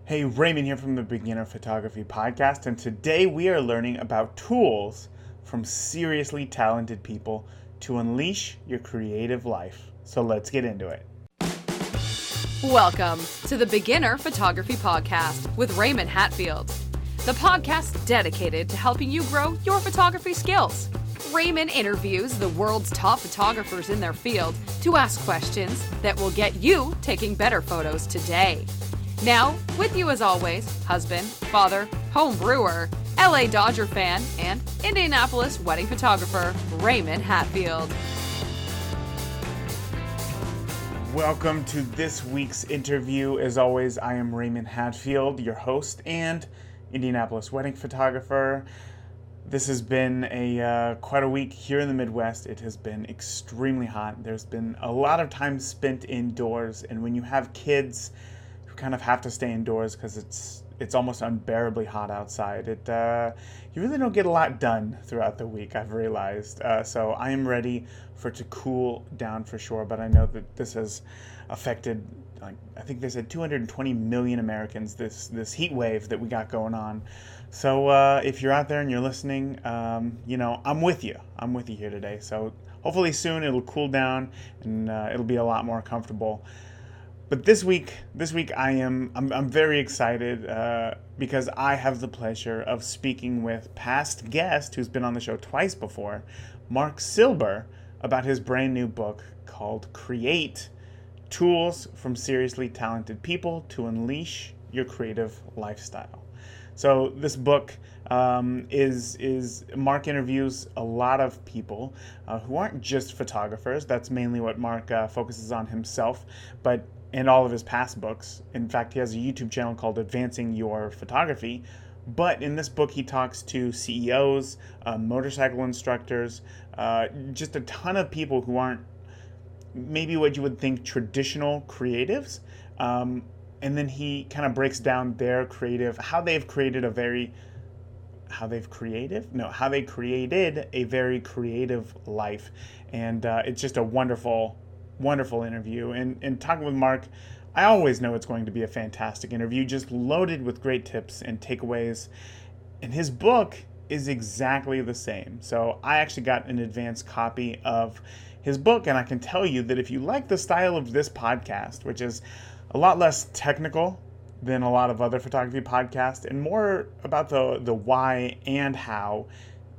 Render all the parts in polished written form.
Hey, Raymond here from the Beginner Photography Podcast, and today we are learning about tools from seriously talented people to unleash your creative life. So let's get into it. Welcome to the Beginner Photography Podcast with Raymond Hatfield, the podcast dedicated to helping you grow your photography skills. Raymond interviews the world's top photographers in their field to ask questions that will get you taking better photos today. Now, with you as always, husband, father, home brewer, LA Dodger fan, and Indianapolis wedding photographer, Raymond Hatfield. Welcome to this week's interview. As always, I am Raymond Hatfield, your host and Indianapolis wedding photographer. This has been quite a week here in the Midwest. It has been extremely hot. There's been a lot of time spent indoors, and when you have kids who kind of have to stay indoors because it's almost unbearably hot outside, you really don't get a lot done throughout the week, I've realized. So I am ready for it to cool down for sure, but I know that this has affected, I think they said 220 million Americans, this heat wave that we got going on. So if you're out there and you're listening, I'm with you. I'm with you here today. So hopefully soon it'll cool down and it'll be a lot more comfortable. But this week I'm very excited because I have the pleasure of speaking with past guest who's been on the show twice before, Marc Silber, about his brand new book called Create: Tools from Seriously Talented People to Unleash Your Creative Lifestyle. So this book is Marc interviews a lot of people who aren't just photographers. That's mainly what Marc focuses on himself, but in all of his past books. In fact, he has a YouTube channel called Advancing Your Photography. But in this book, he talks to CEOs, motorcycle instructors, just a ton of people who aren't maybe what you would think traditional creatives. And then he kind of breaks down their creative, how they created a very creative life. And it's just a wonderful interview. And talking with Marc, I always know it's going to be a fantastic interview, just loaded with great tips and takeaways. And his book is exactly the same. So I actually got an advanced copy of his book, and I can tell you that if you like the style of this podcast, which is a lot less technical than a lot of other photography podcasts and more about the why and how,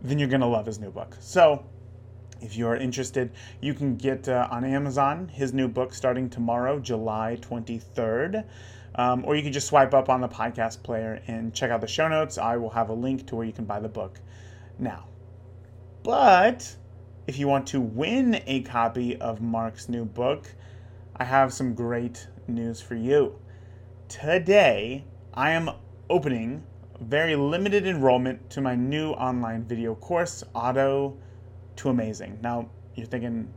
then you're going to love his new book. So if you're interested, you can get on Amazon his new book starting tomorrow, July 23rd. Or you can just swipe up on the podcast player and check out the show notes. I will have a link to where you can buy the book now. But if you want to win a copy of Marc's new book, I have some great news for you. Today, I am opening very limited enrollment to my new online video course, Auto to Amazing. Now, you're thinking,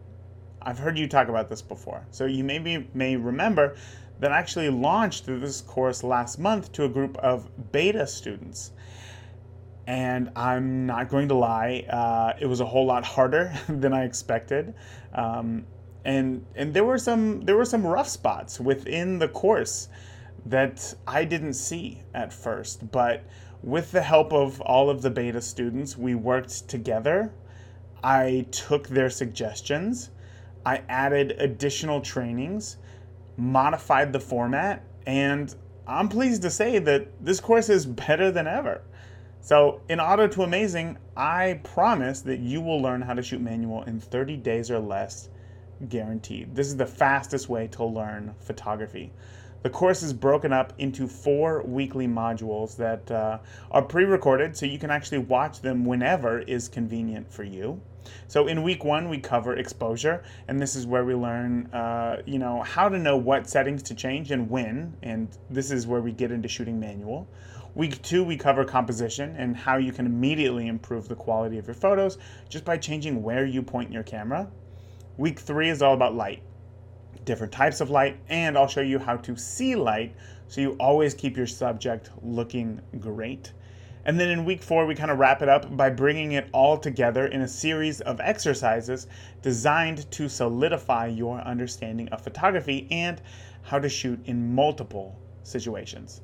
I've heard you talk about this before. So you may remember that I actually launched this course last month to a group of beta students. And I'm not going to lie, it was a whole lot harder than I expected. And there were some rough spots within the course that I didn't see at first. But with the help of all of the beta students, we worked together. I took their suggestions, I added additional trainings, modified the format, and I'm pleased to say that this course is better than ever. So in Auto to Amazing, I promise that you will learn how to shoot manual in 30 days or less, guaranteed. This is the fastest way to learn photography. The course is broken up into 4 weekly modules that are pre-recorded, so you can actually watch them whenever is convenient for you. So in week 1, we cover exposure, and this is where we learn, how to know what settings to change and when, and this is where we get into shooting manual. Week 2, we cover composition and how you can immediately improve the quality of your photos just by changing where you point your camera. Week 3 is all about light. Different types of light, and I'll show you how to see light so you always keep your subject looking great. And then in week 4, we kind of wrap it up by bringing it all together in a series of exercises designed to solidify your understanding of photography and how to shoot in multiple situations.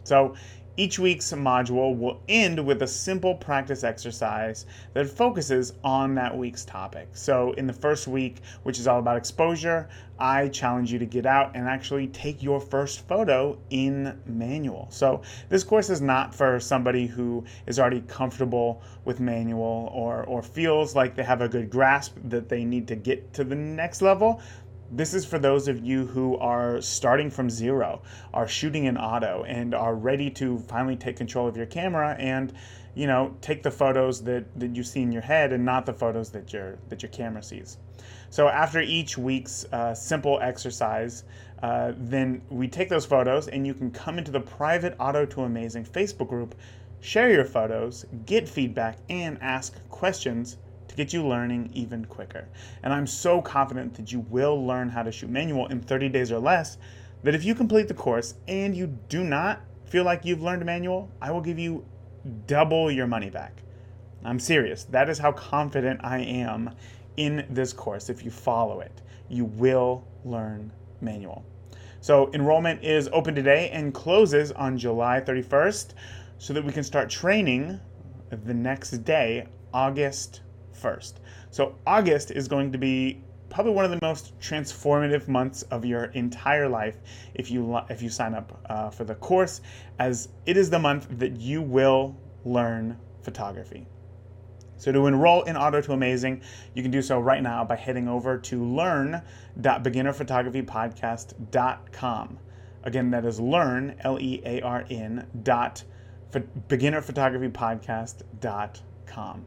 So each week's module will end with a simple practice exercise that focuses on that week's topic. So in the first week, which is all about exposure, I challenge you to get out and actually take your first photo in manual. So this course is not for somebody who is already comfortable with manual or feels like they have a good grasp that they need to get to the next level. This is for those of you who are starting from zero, are shooting in auto, and are ready to finally take control of your camera and, take the photos that you see in your head and not the photos that your camera sees. So after each week's simple exercise, then we take those photos and you can come into the private Auto to Amazing Facebook group, share your photos, get feedback, and ask questions to get you learning even quicker. And I'm so confident that you will learn how to shoot manual in 30 days or less that if you complete the course and you do not feel like you've learned manual, I will give you double your money back. I'm serious. That is how confident I am in this course. If you follow it, you will learn manual. So enrollment is open today and closes on July 31st so that we can start training the next day, August 1st. So August is going to be probably one of the most transformative months of your entire life if you sign up for the course, as it is the month that you will learn photography. So to enroll in Auto to Amazing, you can do so right now by heading over to learn.beginnerphotographypodcast.com. Again, that is learn, Learn, beginnerphotographypodcast.com.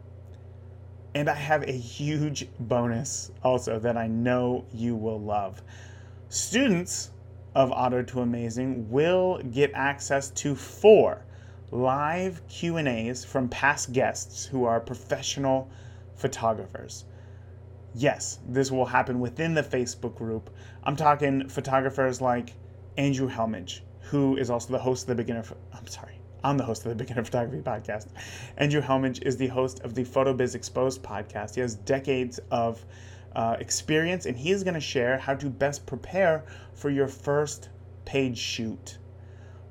And I have a huge bonus also that I know you will love. Students of Auto to Amazing will get access to 4 live Q&As from past guests who are professional photographers. Yes, this will happen within the Facebook group. I'm talking photographers like Andrew Helmage, who is also the host of the I'm the host of the Beginner Photography Podcast. Andrew Helmage is the host of the PhotoBiz Exposed podcast. He has decades of experience, and he is going to share how to best prepare for your first page shoot.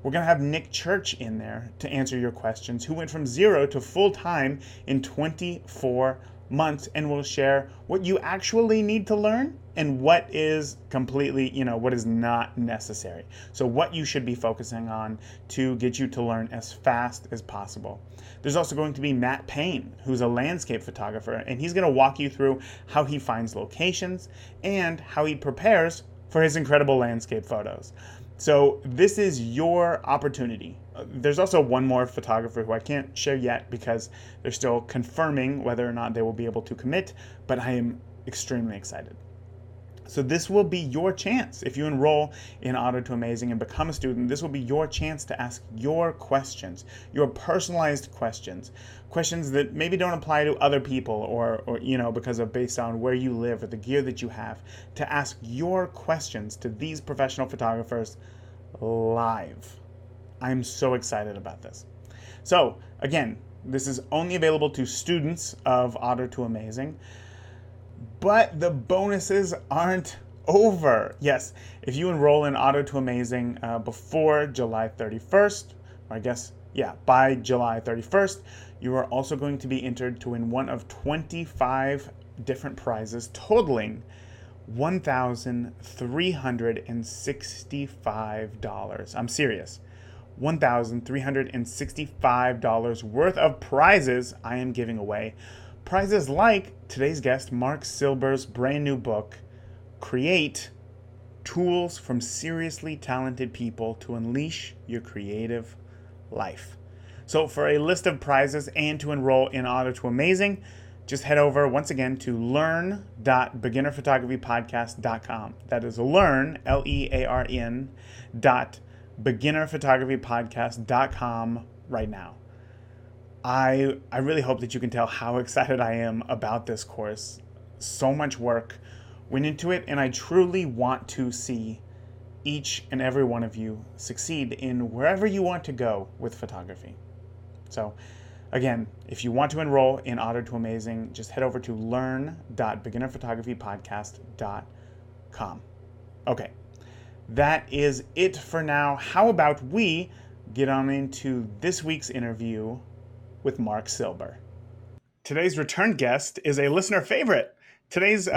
We're going to have Nick Church in there to answer your questions, who went from 0 to full-time in 24 months, and will share what you actually need to learn and what is completely, what is not necessary. So what you should be focusing on to get you to learn as fast as possible. There's also going to be Matt Payne, who's a landscape photographer, and he's going to walk you through how he finds locations and how he prepares for his incredible landscape photos. So this is your opportunity. There's also one more photographer who I can't share yet because they're still confirming whether or not they will be able to commit, but I am extremely excited. So this will be your chance. If you enroll in Auto to Amazing and become a student, this will be your chance to ask your questions, your personalized questions that maybe don't apply to other people or because of based on where you live or the gear that you have, to ask your questions to these professional photographers live. I'm so excited about this. So again, this is only available to students of Auto to Amazing. But the bonuses aren't over. Yes, if you enroll in Auto to Amazing before July 31st, or by July 31st, you are also going to be entered to win one of 25 different prizes totaling $1,365. I'm serious. $1,365 worth of prizes I am giving away. Prizes like today's guest, Marc Silber's brand new book, Create: Tools from Seriously Talented People to Unleash Your Creative Life. So for a list of prizes and to enroll in Auto to Amazing, just head over once again to learn.beginnerphotographypodcast.com. That is learn, Learn, .beginnerphotographypodcast.com right now. I really hope that you can tell how excited I am about this course. So much work went into it, and I truly want to see each and every one of you succeed in wherever you want to go with photography. So again, if you want to enroll in Auto to Amazing, just head over to learn.beginnerphotographypodcast.com. Okay, that is it for now. How about we get on into this week's interview with Marc Silber. Today's return guest is a listener favorite. Today's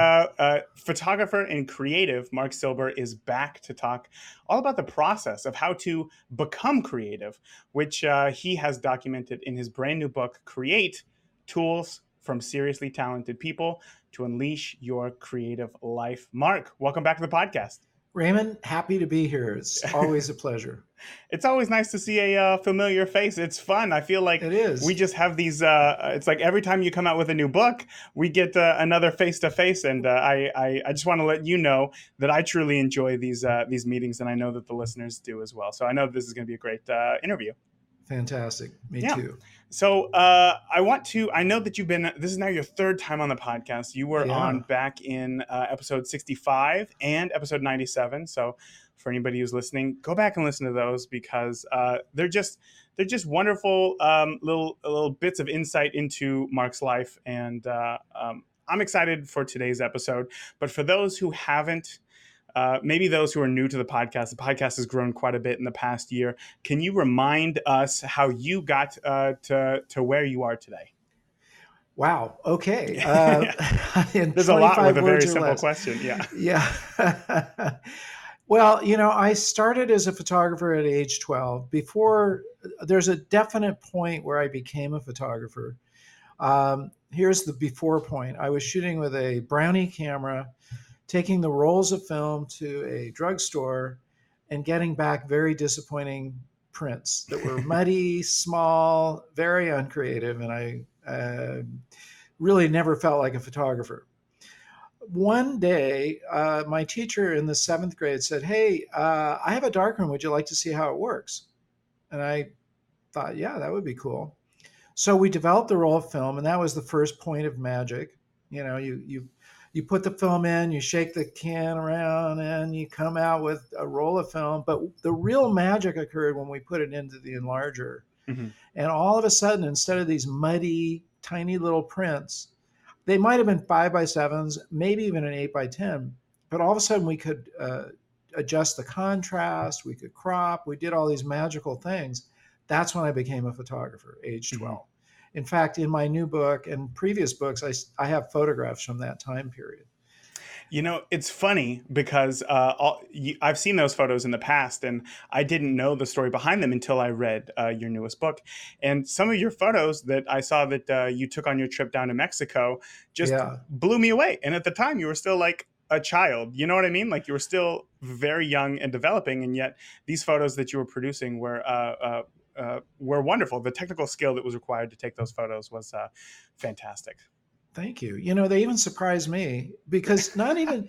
photographer and creative, Marc Silber, is back to talk all about the process of how to become creative, which he has documented in his brand new book, Create: Tools from Seriously Talented People to Unleash Your Creative Life. Marc, welcome back to the podcast. Raymond, happy to be here. It's always a pleasure. It's always nice to see a familiar face. It's fun. I feel like It is. we just have these. It's like every time you come out with a new book, we get another face to face, and I just want to let you know that I truly enjoy these meetings, and I know that the listeners do as well. So I know this is going to be a great interview. Fantastic. Me too. So I know that you've been, this is now your third time on the podcast. You were on back in episode 65 and episode 97. So for anybody who's listening, go back and listen to those because they're just wonderful little bits of insight into Marc's life. And I'm excited for today's episode. But for those who haven't, maybe those who are new to the podcast has grown quite a bit in the past year. Can you remind us how you got to where you are today? Wow. Okay. There's a lot with a very simple question. Yeah. Yeah. Well, I started as a photographer at age 12. There's a definite point where I became a photographer. Here's the before point. I was shooting with a Brownie camera, taking the rolls of film to a drugstore and getting back very disappointing prints that were muddy, small, very uncreative, and I really never felt like a photographer. One day, my teacher in the 7th grade said, "Hey, I have a darkroom. Would you like to see how it works?" And I thought, yeah, that would be cool. So we developed the roll of film, and that was the first point of magic. You put the film in, you shake the can around, and you come out with a roll of film. But the real magic occurred when we put it into the enlarger. Mm-hmm. And all of a sudden, instead of these muddy, tiny little prints, they might have been 5x7s, maybe even an 8x10. But all of a sudden, we could adjust the contrast, we could crop, we did all these magical things. That's when I became a photographer, age 12. Mm-hmm. In fact, in my new book and previous books, I have photographs from that time period. It's funny because I've seen those photos in the past, and I didn't know the story behind them until I read your newest book. And some of your photos that I saw that you took on your trip down to Mexico just blew me away. And at the time, you were still like a child. You know what I mean? Like you were still very young and developing, and yet these photos that you were producing were wonderful. The technical skill that was required to take those photos was fantastic. Thank you. They even surprised me because not even,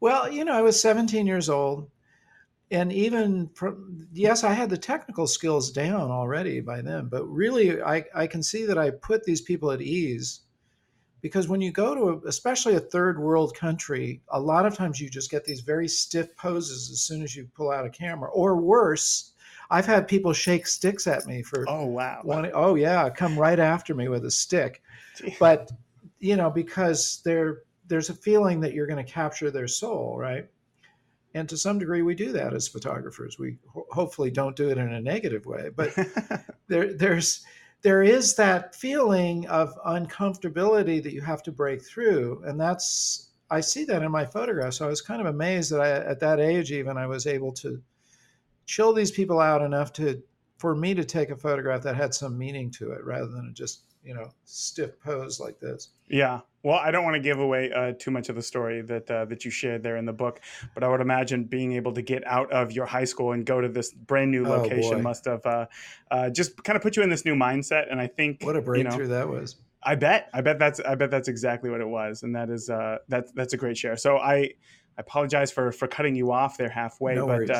well, I was 17 years old, and even yes, I had the technical skills down already by then, but really I can see that I put these people at ease because when you go to especially a third world country, a lot of times you just get these very stiff poses as soon as you pull out a camera, or worse, I've had people shake sticks at me for come right after me with a stick. But because there's a feeling that you're going to capture their soul, right? And to some degree we do that as photographers. We hopefully don't do it in a negative way, but there is that feeling of uncomfortability that you have to break through, and I see that in my photographs. So I was kind of amazed that at that age even I was able to chill these people out enough for me to take a photograph that had some meaning to it rather than just, stiff pose like this. Yeah. Well, I don't want to give away too much of the story that you shared there in the book, but I would imagine being able to get out of your high school and go to this brand new location must have just kind of put you in this new mindset. And I think what a breakthrough that was. I bet that's exactly what it was. And that is that's a great share. So I apologize for cutting you off there halfway. No worries.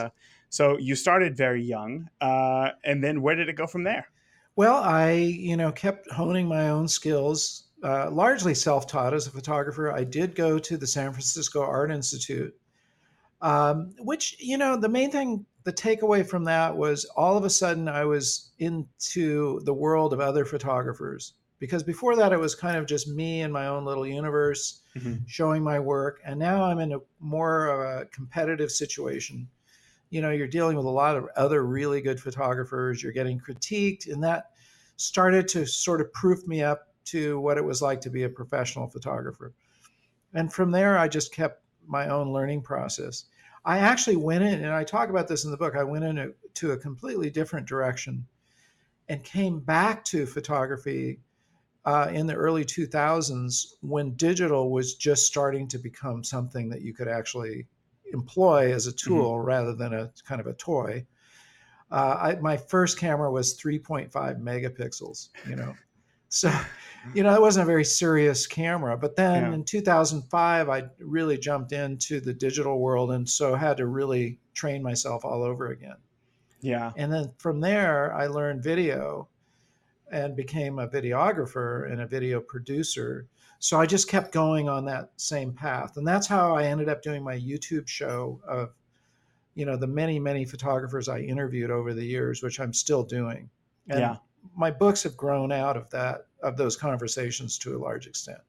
So you started very young, and then where did it go from there? Well, I, kept honing my own skills, largely self-taught as a photographer. I did go to the San Francisco Art Institute, which, the main thing, the takeaway from that was all of a sudden I was into the world of other photographers. Because before that, it was kind of just me and my own little universe, showing my work. And now I'm in a more of a competitive situation. you're dealing with a lot of other really good photographers. You're getting critiqued, and that started to sort of proof me up to what it was like to be a professional photographer. And from there, I just kept my own learning process. I actually went in, and I talk about this in the book, I went into a completely different direction and came back to photography in the early 2000s when digital was just starting to become something that you could actually employ as a Hmm. tool rather than a kind of a toy. My first camera was 3.5 megapixels, So, it wasn't a very serious camera. But then Yeah. in 2005, I really jumped into the digital world and so had to really train myself all over again. Yeah. And then from there, I learned video and became a videographer and a video producer. So I just kept going on that same path. And that's how I ended up doing my YouTube show of, the many, many photographers I interviewed over the years, which I'm still doing. And Yeah. my books have grown out of those conversations to a large extent.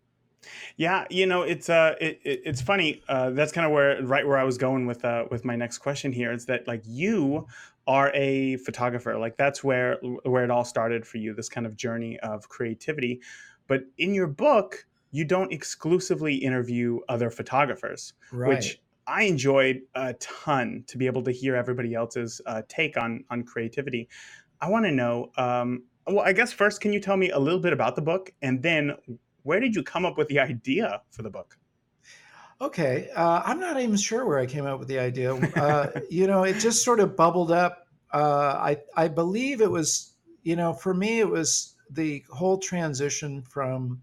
Yeah, it's funny. That's kind of where I was going with my next question here. Is that like you are a photographer? Like that's where it all started for you. This kind of journey of creativity. But in your book, you don't exclusively interview other photographers, Right. which I enjoyed a ton to be able to hear everybody else's take on creativity. I want to know. Well, I guess first, can you tell me a little bit about the book, and then where did you come up with the idea for the book? Okay. I'm not even sure where I came up with the idea. It just sort of bubbled up. I believe it was, for me, it was the whole transition from,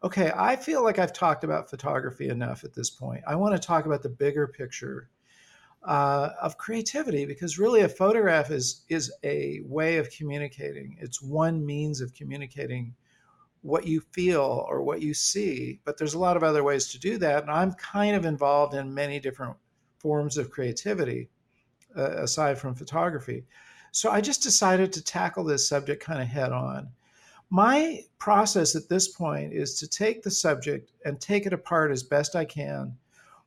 okay, I feel like I've talked about photography enough at this point. I want to talk about the bigger picture of creativity, because really a photograph is a way of communicating. It's one means of communicating what you feel or what you see, but there's a lot of other ways to do that. And I'm kind of involved in many different forms of creativity aside from photography. So I just decided to tackle this subject kind of head on. My process at this point is to take the subject and take it apart as best I can,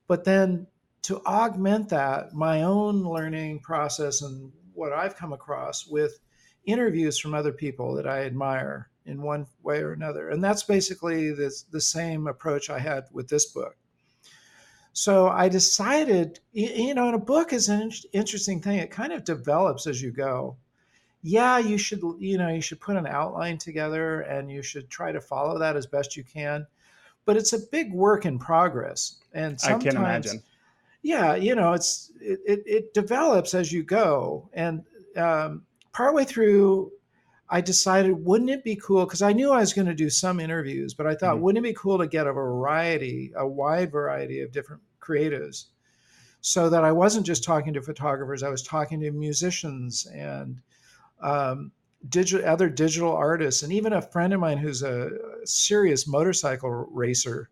but then to augment that, my own learning process and what I've come across with interviews from other people that I admire in one way or another. And that's basically the same approach I had with this book. So I decided, and a book is an interesting thing. It kind of develops as you go. Yeah, you should put an outline together and you should try to follow that as best you can. But it's a big work in progress. And I can sometimes, imagine. yeah, it develops as you go. And partway through, I decided, wouldn't it be cool? Because I knew I was going to do some interviews, but I thought, Mhm. wouldn't it be cool to get a wide variety of different creatives, so that I wasn't just talking to photographers, I was talking to musicians and um, other digital artists, and even a friend of mine who's a serious motorcycle racer.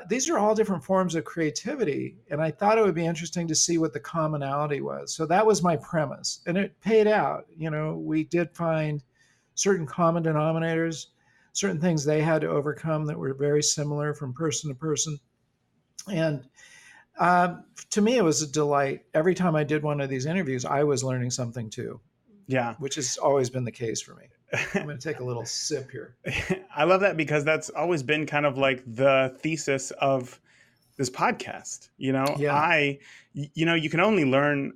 These are all different forms of creativity, and I thought it would be interesting to see what the commonality was. So that was my premise, and it paid out. We did find certain common denominators, certain things they had to overcome that were very similar from person to person. And to me, it was a delight. Every time I did one of these interviews, I was learning something too, Yeah. which has always been the case for me. I'm going to take a little sip here. I love that because that's always been kind of like the thesis of this podcast. Yeah. You can only learn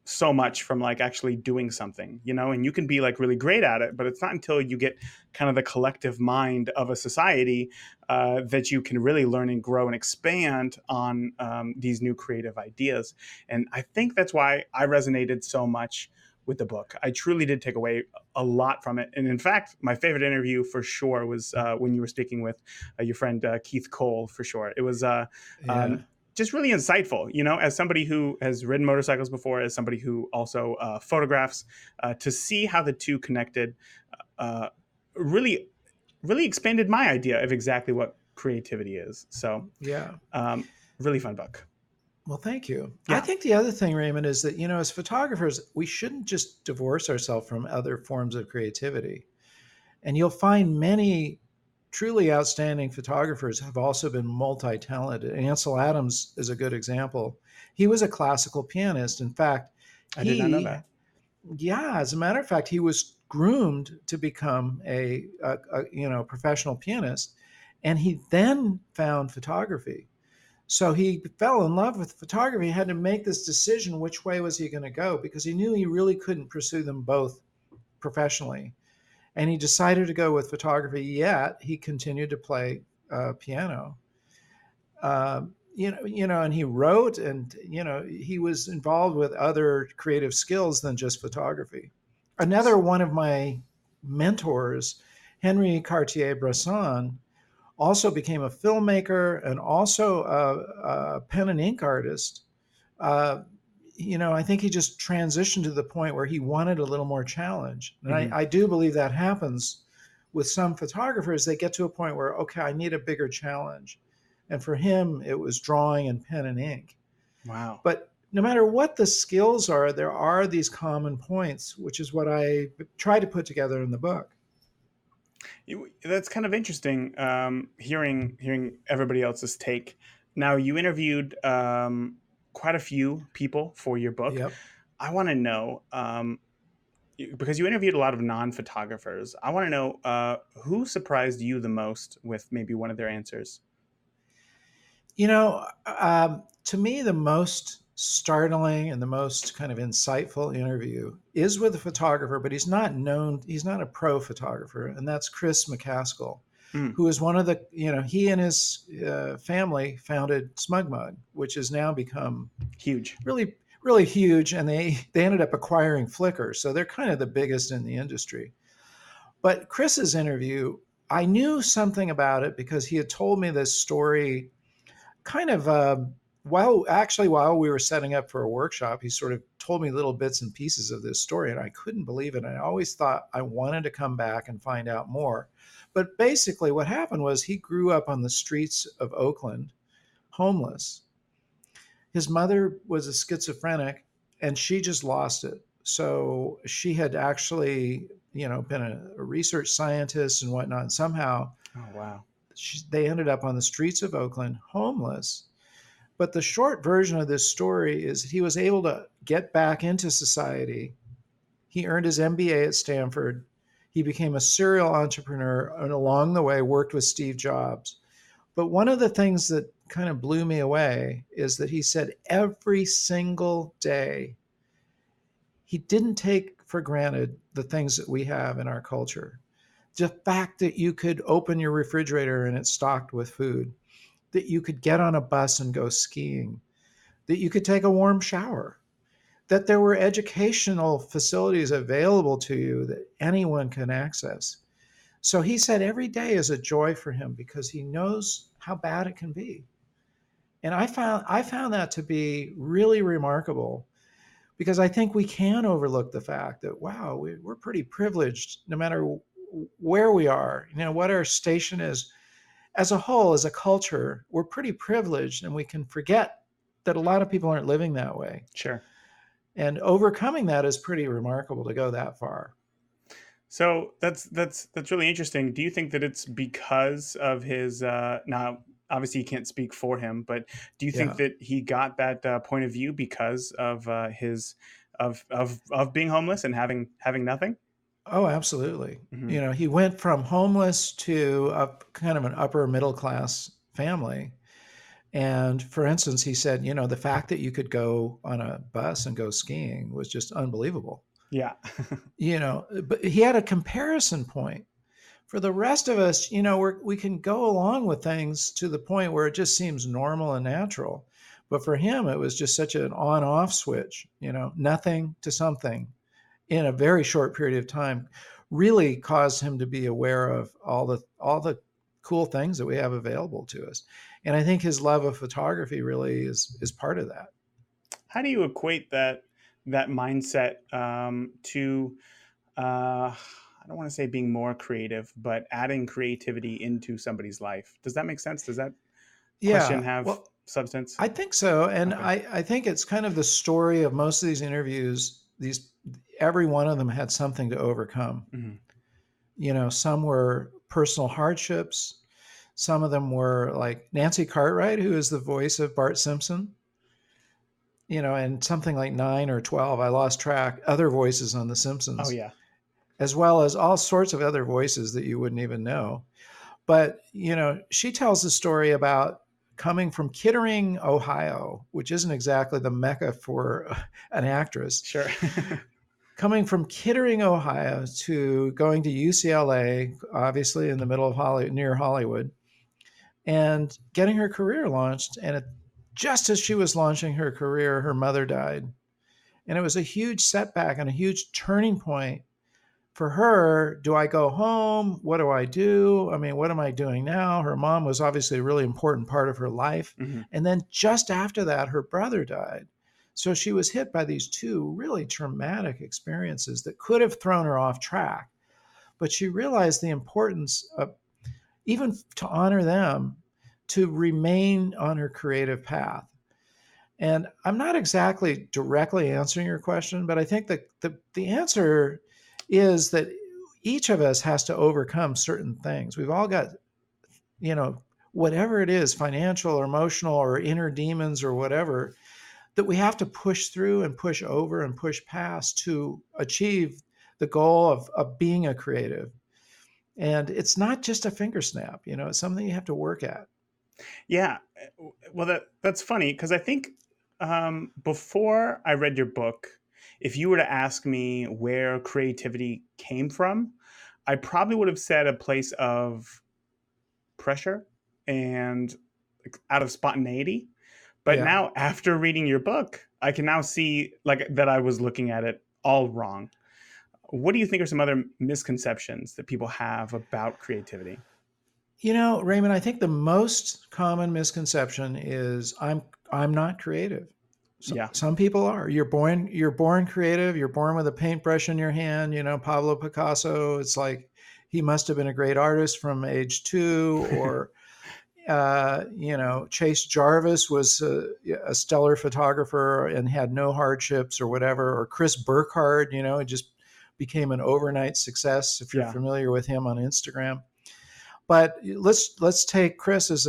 so much from like actually doing something, and you can be like really great at it, but it's not until you get kind of the collective mind of a society that you can really learn and grow and expand on these new creative ideas. And I think that's why I resonated so much with the book. I truly did take away a lot from it. And in fact, my favorite interview for sure was when you were speaking with your friend Keith Cole, for sure. It was Yeah. just really insightful, as somebody who has ridden motorcycles before, as somebody who also photographs, to see how the two connected uh, really, really expanded my idea of exactly what creativity is. So, Yeah. um, really fun book. Well, thank you. I Yeah. think the other thing, Raymond, is that, as photographers, we shouldn't just divorce ourselves from other forms of creativity. And you'll find many truly outstanding photographers have also been multi-talented. Ansel Adams is a good example. He was a classical pianist. In fact, I did not know he, that. yeah, as a matter of fact, he was groomed to become a professional pianist, and he then found photography. So he fell in love with photography. He had to make this decision, which way was he going to go, because he knew he really couldn't pursue them both professionally. And he decided to go with photography, yet he continued to play piano. And he wrote, and he was involved with other creative skills than just photography. Another one of my mentors, Henri Cartier-Bress, also became a filmmaker and also a pen and ink artist. Uh, I think he just transitioned to the point where he wanted a little more challenge. And Hmm. I do believe that happens with some photographers. They get to a point where, okay, I need a bigger challenge. And for him, it was drawing and pen and ink. Wow. But no matter what the skills are, there are these common points, which is what I try to put together in the book. That's kind of interesting, hearing everybody else's take. Now, you interviewed quite a few people for your book. Yep. I want to know, because you interviewed a lot of non-photographers, I want to know who surprised you the most with maybe one of their answers. To me, the most startling and the most kind of insightful interview is with a photographer, but he's not known, he's not a pro photographer, and that's Chris McCaskill, Mm, who is one of the, he and his family founded Smugmug, which has now become huge. really, really huge, and they ended up acquiring Flickr, so they're kind of the biggest in the industry. But Chris's interview, I knew something about it because he had told me this story kind of while we were setting up for a workshop. He sort of told me little bits and pieces of this story, and I couldn't believe it. I always thought I wanted to come back and find out more. But basically what happened was he grew up on the streets of Oakland, homeless. His mother was a schizophrenic, and she just lost it. So she had actually, been a research scientist and whatnot. And somehow Oh, wow. they ended up on the streets of Oakland, homeless. But the short version of this story is he was able to get back into society. He earned his MBA at Stanford. He became a serial entrepreneur and along the way worked with Steve Jobs. But one of the things that kind of blew me away is that he said every single day he didn't take for granted the things that we have in our culture. The fact that you could open your refrigerator and it's stocked with food, that you could get on a bus and go skiing, that you could take a warm shower, that there were educational facilities available to you that anyone can access. So he said every day is a joy for him because he knows how bad it can be. And I found that to be really remarkable because I think we can overlook the fact that, wow, we're pretty privileged no matter where we are, what our station is. As a whole, as a culture, we're pretty privileged, and we can forget that a lot of people aren't living that way. Sure. And overcoming that is pretty remarkable to go that far. So that's really interesting. Do you think that it's because of his now? Obviously, you can't speak for him, but do you think Yeah. that he got that point of view because of his of being homeless and having nothing? Oh, absolutely. Hmm. He went from homeless to a kind of an upper middle class family. And for instance, he said, the fact that you could go on a bus and go skiing was just unbelievable. Yeah. But he had a comparison point. For the rest of us, we can go along with things to the point where it just seems normal and natural. But for him, it was just such an on-off switch, nothing to something in a very short period of time really caused him to be aware of all the cool things that we have available to us. And I think his love of photography really is part of that. How do you equate that mindset to I don't want to say being more creative, but adding creativity into somebody's life? Does that make sense? Does that question Yeah. have Well, substance? I think so. And Okay. I think it's kind of the story of most of these interviews. Every one of them had something to overcome. Hmm. Some were personal hardships. Some of them were like Nancy Cartwright, who is the voice of Bart Simpson, and something like 9 or 12, I lost track, other voices on The Oh Simpsons, yeah. as well as all sorts of other voices that you wouldn't even know. But, she tells a story about coming from Kittering, Ohio, which isn't exactly the mecca for an actress, Sure. coming from Kittering, Ohio to going to UCLA, obviously in the middle of Hollywood, near Hollywood, and getting her career launched. And just as she was launching her career, her mother died. And it was a huge setback and a huge turning point for her. Do I go home? What do I do? I mean, what am I doing now? Her mom was obviously a really important part of her life. Mhm. And then just after that, her brother died. So she was hit by these two really traumatic experiences that could have thrown her off track. But she realized the importance of, even to honor them, to remain on her creative path. And I'm not exactly directly answering your question, but I think that the answer is that each of us has to overcome certain things. We've all got, whatever it is, financial or emotional or inner demons or whatever, that we have to push through and push over and push past to achieve the goal of being a creative. And it's not just a finger snap, it's something you have to work at. Yeah. Well, that's funny because I think before I read your book, if you were to ask me where creativity came from, I probably would have said a place of pressure and like, out of spontaneity. But Yeah. now, after reading your book, I can now see like that I was looking at it all wrong. What do you think are some other misconceptions that people have about creativity? Raymond, I think the most common misconception is I'm not creative. So, Yeah. some people are. You're born creative. You're born with a paintbrush in your hand. Pablo Picasso. It's like he must have been a great artist from age 2. Or Chase Jarvis was a stellar photographer and had no hardships or whatever. Or Chris Burkhardt, it just became an overnight success. If you're Yeah. familiar with him on Instagram. But let's take Chris as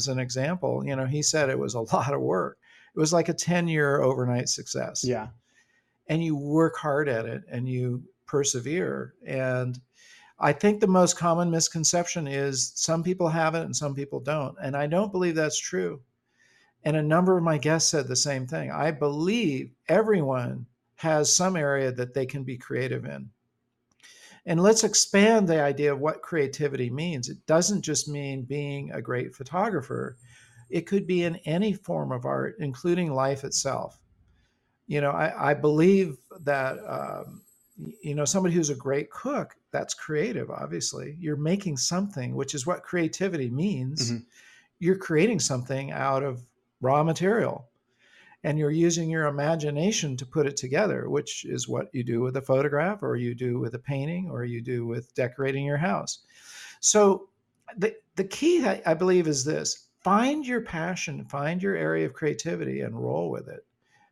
an example. He said it was a lot of work. It was like a 10-year overnight success. Yeah. And you work hard at it and you persevere. And I think the most common misconception is some people have it and some people don't. And I don't believe that's true. And a number of my guests said the same thing. I believe everyone has some area that they can be creative in. And let's expand the idea of what creativity means. It doesn't just mean being a great photographer. It could be in any form of art, including life itself. I believe that, somebody who's a great cook, that's creative, obviously. You're making something, which is what creativity means. Mhm. You're creating something out of raw material. And you're using your imagination to put it together, which is what you do with a photograph, or you do with a painting, or you do with decorating your house. So the key, I believe, is this: find your passion, find your area of creativity and roll with it.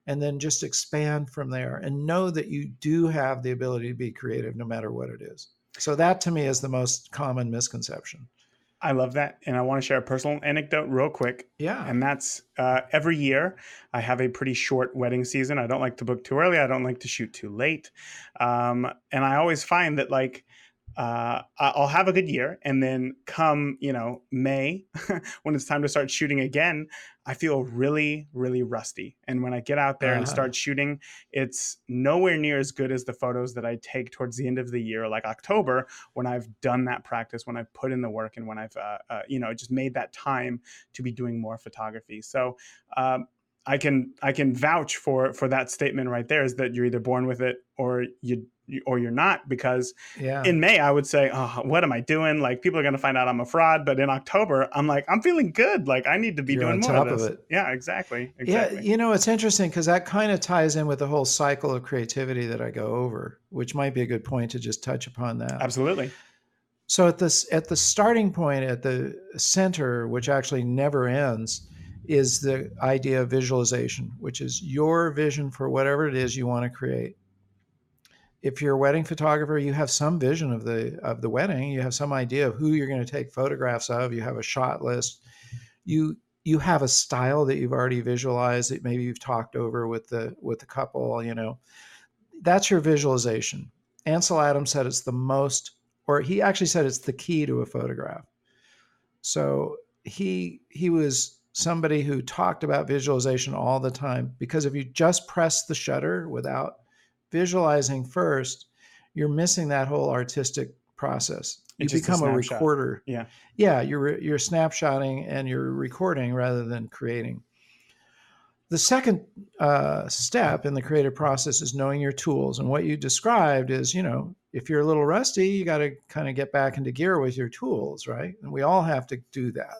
And then just expand from there and know that you do have the ability to be creative no matter what it is. So that to me is the most common misconception. I love that. And I want to share a personal anecdote real quick. Yeah. And that's every year I have a pretty short wedding season. I don't like to book too early. I don't like to shoot too late. And I always find that like I'll have a good year. And then come, May, when it's time to start shooting again, I feel really, really rusty. And when I get out there and Uh-huh. start shooting, it's nowhere near as good as the photos that I take towards the end of the year, like October, when I've done that practice, when I've put in the work, and when I've, just made that time to be doing more photography. So I can vouch for that statement right there, is that you're either born with it or you're not, because Yeah. in May I would say, oh, what am I doing? Like, people are going to find out I'm a fraud. But in October, I'm like, I'm feeling good. Like, I need to be You're doing on more of top of this. it. Yeah, exactly. Yeah, Exactly. it's interesting because that kind of ties in with the whole cycle of creativity that I go over, which might be a good point to just touch upon that. Absolutely. So at the starting point, at the center, which actually never ends, is the idea of visualization, which is your vision for whatever it is you want to create. if you're a wedding photographer, you have some vision of the wedding. You have some idea of who you're going to take photographs of. You have a shot list. You have a style that you've already visualized that maybe you've talked over with the couple. That's your visualization. Ansel Adams said it's the most, or he actually said it's the key to a photograph. So he was somebody who talked about visualization all the time, because if you just press the shutter without visualizing first, you're missing that whole artistic process. You become a recorder. Yeah. Yeah, you're snapshotting and you're recording rather than creating. The second step in the creative process is knowing your tools. And what you described is, if you're a little rusty, you got to kind of get back into gear with your tools, right? And we all have to do that.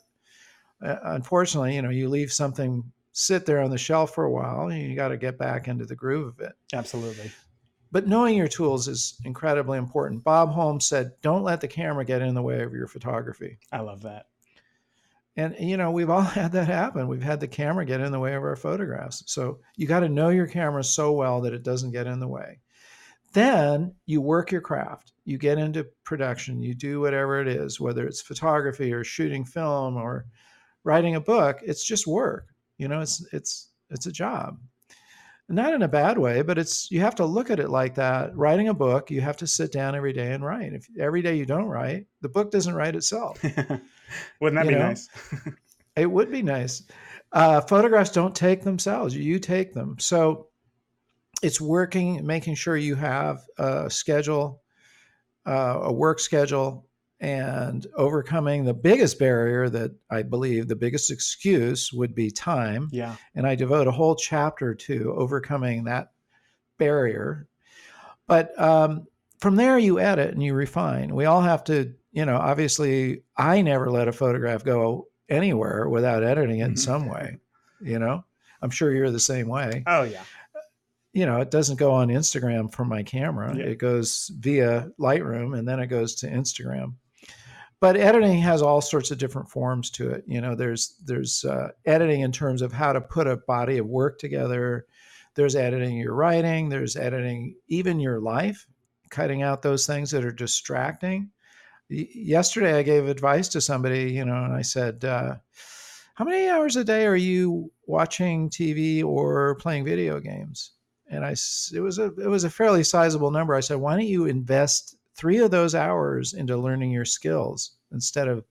Unfortunately, you leave something sit there on the shelf for a while, and you got to get back into the groove of it. Absolutely. But knowing your tools is incredibly important. Bob Holmes said, don't let the camera get in the way of your photography. I love that. And, we've all had that happen. We've had the camera get in the way of our photographs. So you got to know your camera so well that it doesn't get in the way. Then you work your craft. You get into production. You do whatever it is, whether it's photography or shooting film or writing a book. It's just work. It's a job. Not in a bad way, but you have to look at it like that. Writing a book, you have to sit down every day and write. If every day you don't write, the book doesn't write itself. Wouldn't that be nice? It would be nice. Photographs don't take themselves. You take them. So it's making sure you have a schedule, a work schedule, and overcoming the biggest barrier that I believe the biggest excuse would be time. Yeah. And I devote a whole chapter to overcoming that barrier. But from there, you edit and you refine. We all have to, obviously, I never let a photograph go anywhere without editing it in some way. I'm sure you're the same way. Oh, yeah. It doesn't go on Instagram from my camera. Yeah. It goes via Lightroom and then it goes to Instagram. But editing has all sorts of different forms to it. There's editing in terms of how to put a body of work together. There's editing your writing. There's editing even your life, cutting out those things that are distracting. Yesterday, I gave advice to somebody, and I said, how many hours a day are you watching TV or playing video games? And it was a fairly sizable number. I said, why don't you invest 3 of those hours into learning your skills instead of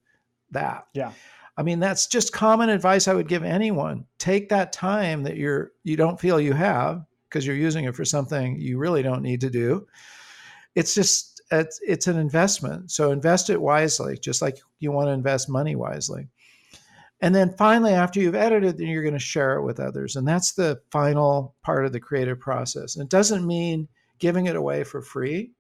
that? Yeah. I mean, that's just common advice I would give anyone. Take that time that you don't feel you have because you're using it for something you really don't need to do. It's an investment. So invest it wisely, just like you want to invest money wisely. And then finally, after you've edited, then you're going to share it with others. And that's the final part of the creative process. And it doesn't mean giving it away for free.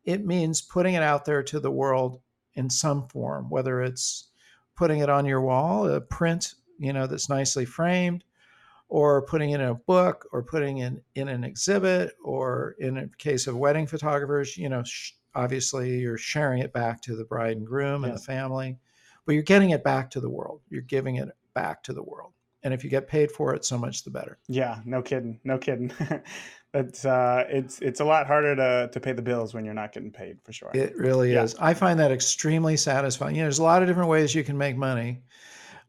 It means putting it out there to the world in some form, whether it's putting it on your wall, a print, that's nicely framed, or putting it in a book, or putting it in an exhibit, or in a case of wedding photographers, obviously you're sharing it back to the bride and groom and the family, but you're getting it back to the world. You're giving it back to the world. And if you get paid for it, so much the better. Yeah, no kidding. That's it's a lot harder to pay the bills when you're not getting paid, for sure. It really is. I find that extremely satisfying. There's a lot of different ways you can make money,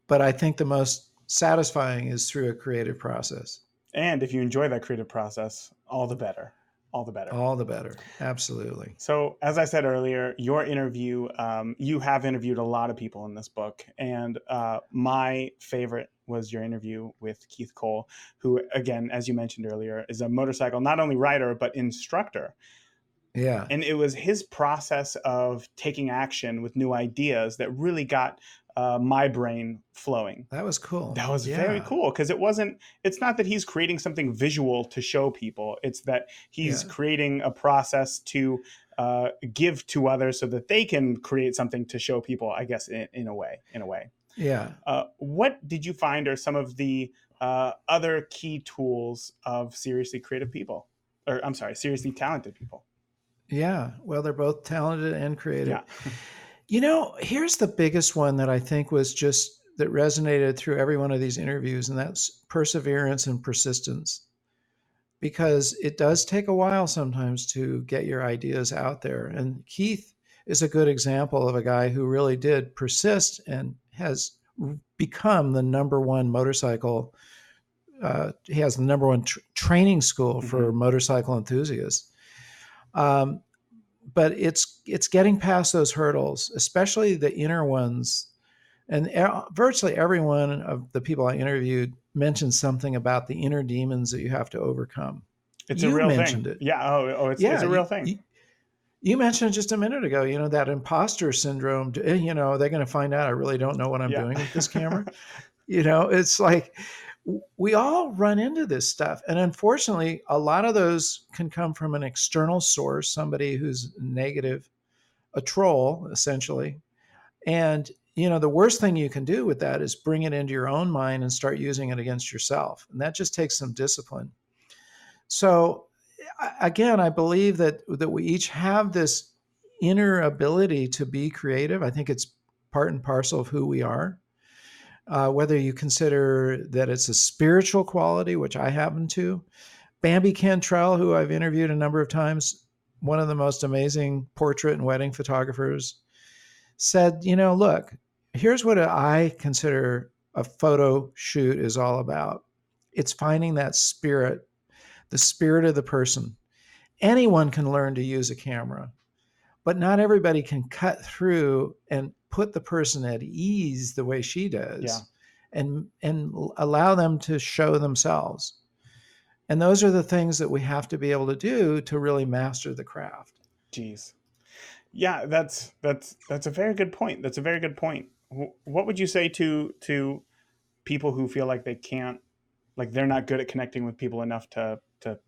but I think the most satisfying is through a creative process. And if you enjoy that creative process, all the better. All the better. All the better. Absolutely. So as I said earlier, your interview, you have interviewed a lot of people in this book. And my favorite was your interview with Keith Cole, who, again, as you mentioned earlier, is a motorcycle, not only rider, but instructor. Yeah. And it was his process of taking action with new ideas that really got my brain flowing. That was cool. That was very cool, because it's not that he's creating something visual to show people. It's that he's creating a process to give to others so that they can create something to show people, I guess, in a way. Yeah. What did you find are some of the other key tools of seriously creative people? Or I'm sorry, seriously talented people? Yeah. Well, they're both talented and creative. Yeah. Here's the biggest one that I think was just that resonated through every one of these interviews, and that's perseverance and persistence. because it does take a while sometimes to get your ideas out there. And Keith is a good example of a guy who really did persist and has become the number one motorcycle. He has the number one training school for motorcycle enthusiasts. But it's getting past those hurdles, especially the inner ones. And virtually every one of the people I interviewed mentioned something about the inner demons that you have to overcome. It's a You real mentioned thing. it. Yeah. It's Yeah, a real thing. you mentioned just a minute ago, that imposter syndrome. They're going to find out I really don't know what I'm Yeah. doing with this camera. It's like we all run into this stuff. And unfortunately, a lot of those can come from an external source, somebody who's negative, a troll, essentially. And, the worst thing you can do with that is bring it into your own mind and start using it against yourself. And that just takes some discipline. So, again, I believe that we each have this inner ability to be creative. I think it's part and parcel of who we are. Whether you consider that it's a spiritual quality, which I happen to. Bambi Cantrell, who I've interviewed a number of times, one of the most amazing portrait and wedding photographers, said, look, here's what I consider a photo shoot is all about. It's finding that spirit, the spirit of the person. Anyone can learn to use a camera, but not everybody can cut through and put the person at ease the way she does. Yeah. And allow them to show themselves. And those are the things that we have to be able to do to really master the craft. Jeez. Yeah, that's a very good point. That's a very good point. What would you say to people who feel like they can't, like they're not good at connecting with people enough to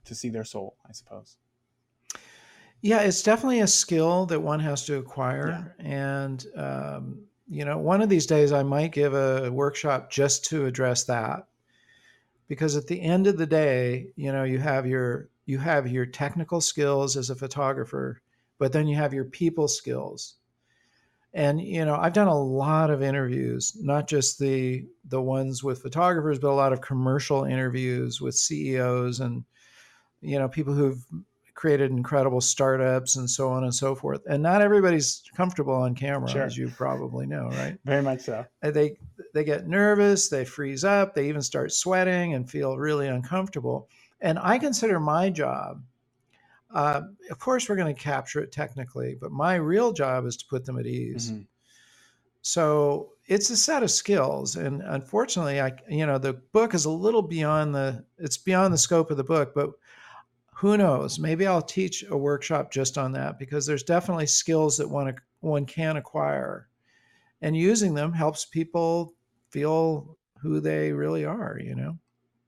see their soul, I suppose? Yeah, it's definitely a skill that one has to acquire. Yeah. And, one of these days I might give a workshop just to address that. Because at the end of the day, you have your technical skills as a photographer, but then you have your people skills. And I've done a lot of interviews, not just the ones with photographers, but a lot of commercial interviews with CEOs and people who've created incredible startups and so on and so forth. And not everybody's comfortable on camera, Sure. as you probably know, right? Very much so. They get nervous, they freeze up, they even start sweating and feel really uncomfortable. And I consider my job, of course, we're going to capture it technically, but my real job is to put them at ease. Mm-hmm. So it's a set of skills. And unfortunately, the book is a little beyond the scope of the book, but who knows? Maybe I'll teach a workshop just on that, because there's definitely skills that one can acquire. And using them helps people feel who they really are,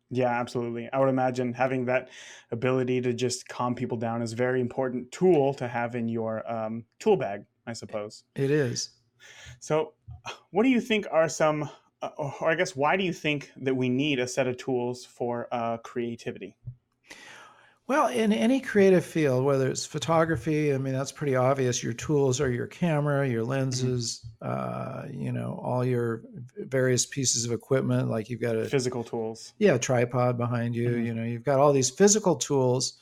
Yeah, absolutely. I would imagine having that ability to just calm people down is a very important tool to have in your tool bag, I suppose. It is. So, what do you think are some, or I guess, why do you think that we need a set of tools for creativity? Well, in any creative field, whether it's photography, I mean, that's pretty obvious. Your tools are your camera, your lenses, all your various pieces of equipment. Like you've got Physical tools. Yeah, tripod behind you. You've got all these physical tools.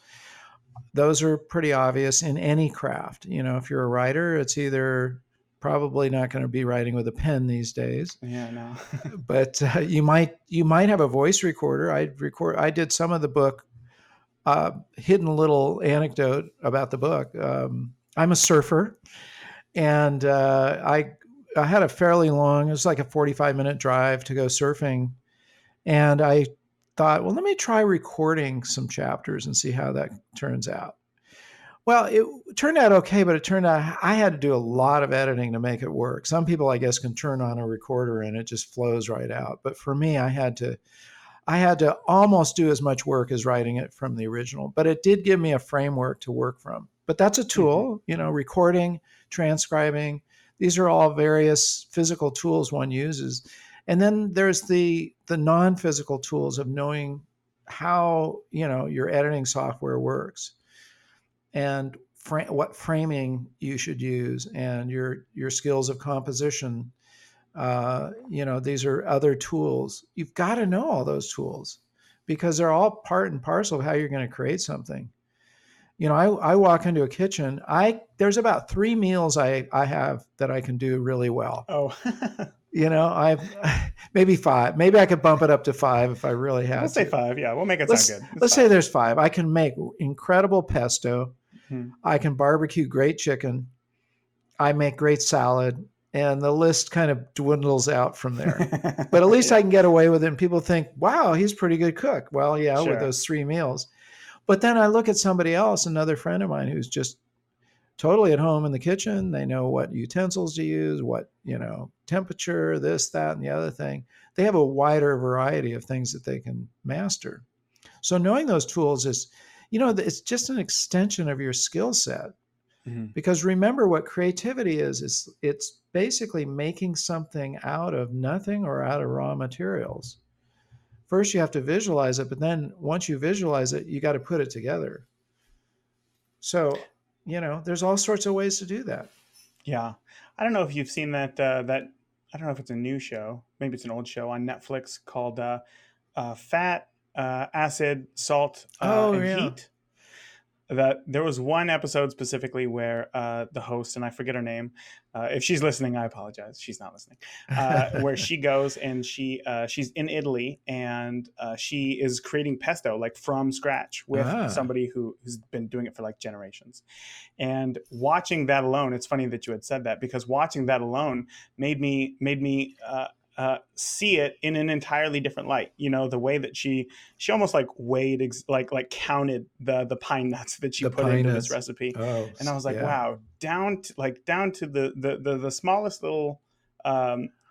Those are pretty obvious in any craft. If you're a writer, it's either probably not going to be writing with a pen these days. Yeah, no. But you might have a voice recorder. I did some of the book. Hidden little anecdote about the book. I'm a surfer, and I had a fairly long. It was like a 45-minute drive to go surfing, and I thought, well, let me try recording some chapters and see how that turns out. Well, it turned out okay, but it turned out I had to do a lot of editing to make it work. Some people, I guess, can turn on a recorder and it just flows right out. But for me, I had to almost do as much work as writing it from the original, but it did give me a framework to work from. But that's a tool, recording, transcribing. These are all various physical tools one uses. And then there's the non-physical tools of knowing how, your editing software works and what framing you should use and your skills of composition. These are other tools. You've got to know all those tools because they're all part and parcel of how you're going to create something. I walk into a kitchen. There's about 3 meals I have that I can do really well. Oh, I've maybe 5. Maybe I could bump it up to 5 if I really had we'll say to. 5. Yeah, we'll make it sound good. It's Let's fine. say there's 5. I can make incredible pesto. Hmm. I can barbecue great chicken. I make great salad, and the list kind of dwindles out from there. But at least I can get away with it, and people think, wow, he's a pretty good cook. Well, yeah, Sure. with those 3 meals. But then I look at somebody else, another friend of mine who's just totally at home in the kitchen. They know what utensils to use, what, temperature, this, that, and the other thing. They have a wider variety of things that they can master. So knowing those tools is, it's just an extension of your skill set. Mhm. Because remember what creativity is it's basically making something out of nothing or out of raw materials. First, you have to visualize it, but then once you visualize it, you got to put it together. So, there's all sorts of ways to do that. Yeah. I don't know if you've seen that, I don't know if it's a new show. Maybe it's an old show on Netflix called Fat, Acid, Salt, and Yeah. Heat. That there was one episode specifically where the host, and I forget her name, if she's listening, I apologize. She's not listening. Where she goes and she's in Italy, and she is creating pesto like from scratch with somebody who's been doing it for like generations. And watching that alone, it's funny that you had said that, because watching that alone made me see it in an entirely different light. The way that she almost like weighed, like counted the pine nuts that she put into this recipe. Oh, and I was like, yeah. wow, down to the smallest little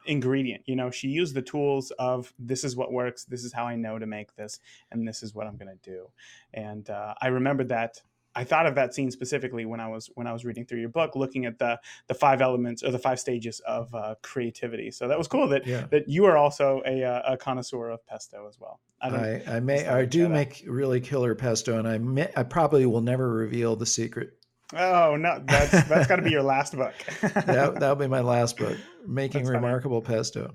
ingredient. She used the tools of, this is what works, this is how I know to make this, and this is what I'm going to do. And I remembered that. I thought of that scene specifically when I was reading through your book, looking at the 5 elements or the 5 stages of creativity. So that was cool that you are also a connoisseur of pesto as well. I do make really killer pesto, and I probably will never reveal the secret. Oh no, that's got to be your last book. That'll be my last book, making remarkable pesto.